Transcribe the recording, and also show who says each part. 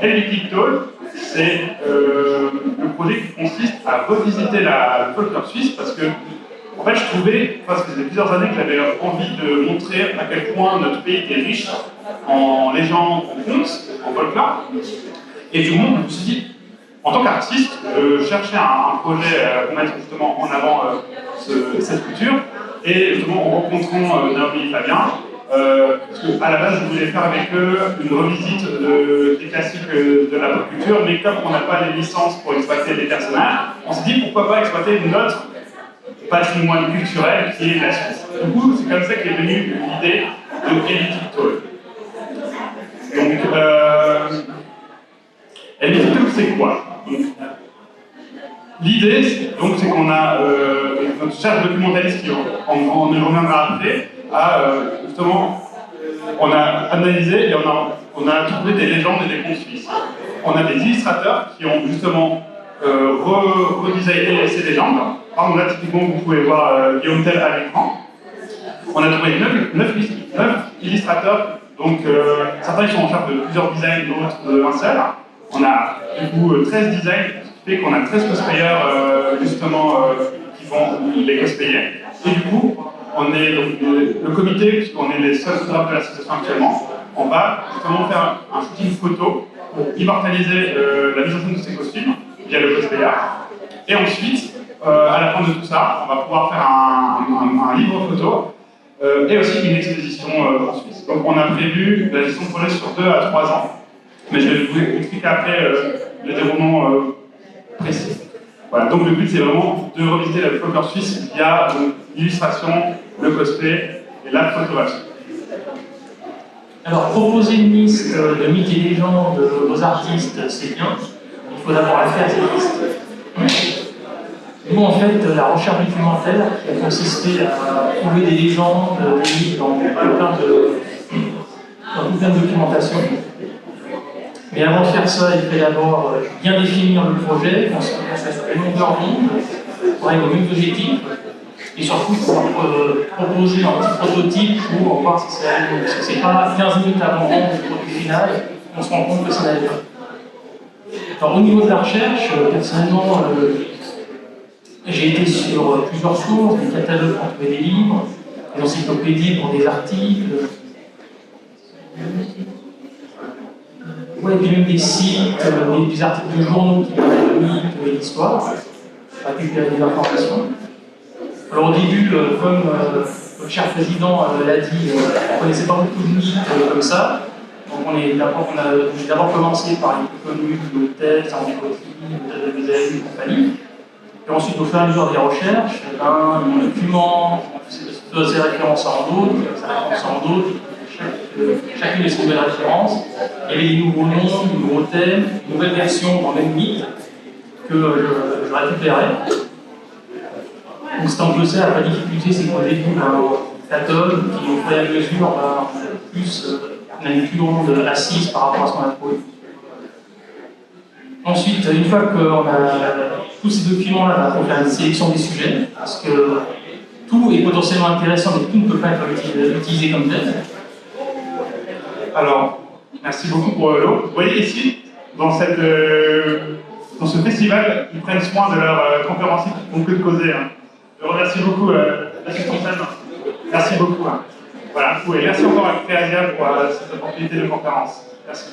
Speaker 1: Helvetic Talk, c'est le projet qui consiste à revisiter le folklore suisse parce que, en fait, je trouvais, parce que ça faisait plusieurs années que j'avais envie de montrer à quel point notre pays était riche en légendes, en contes, en folklore. Et du coup, je me suis dit, en tant qu'artiste, je cherchais un projet pour mettre justement en avant cette culture. Et justement, en rencontrant Naomi et Fabien, parce qu'à la base, je voulais faire avec eux une revisite des classiques de la pop culture, mais comme on n'a pas les licences pour exploiter les personnages, on s'est dit pourquoi pas exploiter notre patrimoine culturel qui est la Suisse. Du coup, c'est comme ça qu'est venue l'idée de Helvetic Talk. Donc, Helvetic Talk, c'est quoi? L'idée, c'est qu'on a notre cher documentaliste qui on y reviendra après, justement, on a analysé et on a trouvé des légendes et des contes suisses. On a des illustrateurs qui ont justement redesigné ces légendes. Par exemple, là, typiquement, vous pouvez voir Guillaume Tell à l'écran. On a trouvé 9 illustrateurs, donc certains ils sont en charge de plusieurs designs, d'autres d'un seul. On a du coup 13 designs, ce qui fait qu'on a 13 cosplayers justement qui vont les cosplayer. Et du coup, on est donc le comité, puisqu'on est les seuls photographes de l'association actuellement, on va justement faire un shooting photo pour immortaliser la mise en scène de ces costumes via le cosplayer. Et ensuite, à la fin de tout ça, on va pouvoir faire un livre photo et aussi une exposition en Suisse. Donc on a prévu la gestion de projet sur 2 à 3 ans, mais je vais vous expliquer après le déroulement précis. Voilà, donc le but c'est vraiment de revisiter la folklore suisse via l'illustration, le cosplay et la photographie.
Speaker 2: Alors proposer une liste de mythes et légendes aux artistes, c'est bien. Il faut d'abord la faire, cette liste. Nous, en fait, la recherche documentaire qui a consisté à trouver des légendes, des mythes dans plein de documentation. Mais avant de faire ça, il fallait d'abord bien définir le projet, qu'on soit sur les longueurs d'onde, pour avoir les mêmes objectifs, et surtout pouvoir proposer un petit prototype pour voir si ça allait. Parce que c'est pas 15 minutes avant le produit final, on se rend compte que ça n'allait pas. Alors au niveau de la recherche, personnellement, j'ai été sur plusieurs sources, des catalogues pour trouver des livres, des encyclopédies pour des articles. Ouais, et puis même des sites, des articles de journaux qui parlent de mythes et d'histoire, pour récupérer des informations. Alors au début, comme notre cher président l'a dit, on ne connaissait pas beaucoup de mythes comme ça. Donc j'ai d'abord commencé par les plus connus, le Tess, le WZU et compagnie. Et ensuite, au fur et à mesure des recherches, on documente, on faisait référence en d'autres, chacune de ces nouvelles références. Il y avait des nouveaux noms, des nouveaux thèmes, une nouvelle version dans le même mythe que je récupérais. Donc c'était un peu ça, la difficulté, c'est qu'au début, un catalogue qui, au fur et à mesure, on a une plus grande assise par rapport à ce qu'on a trouvé. Ensuite, une fois qu'on a tous ces documents-là, on va faire une sélection des sujets, parce que tout est potentiellement intéressant, mais tout ne peut pas être utilisé comme tel.
Speaker 1: Alors, merci beaucoup pour l'eau. Vous voyez ici, dans ce festival, ils prennent soin de leurs conférenciers qui font que de causer. Hein. Je remercie beaucoup l'assistance. Merci beaucoup. Hein. Voilà, et merci encore à Créasia pour cette opportunité de conférence. Merci.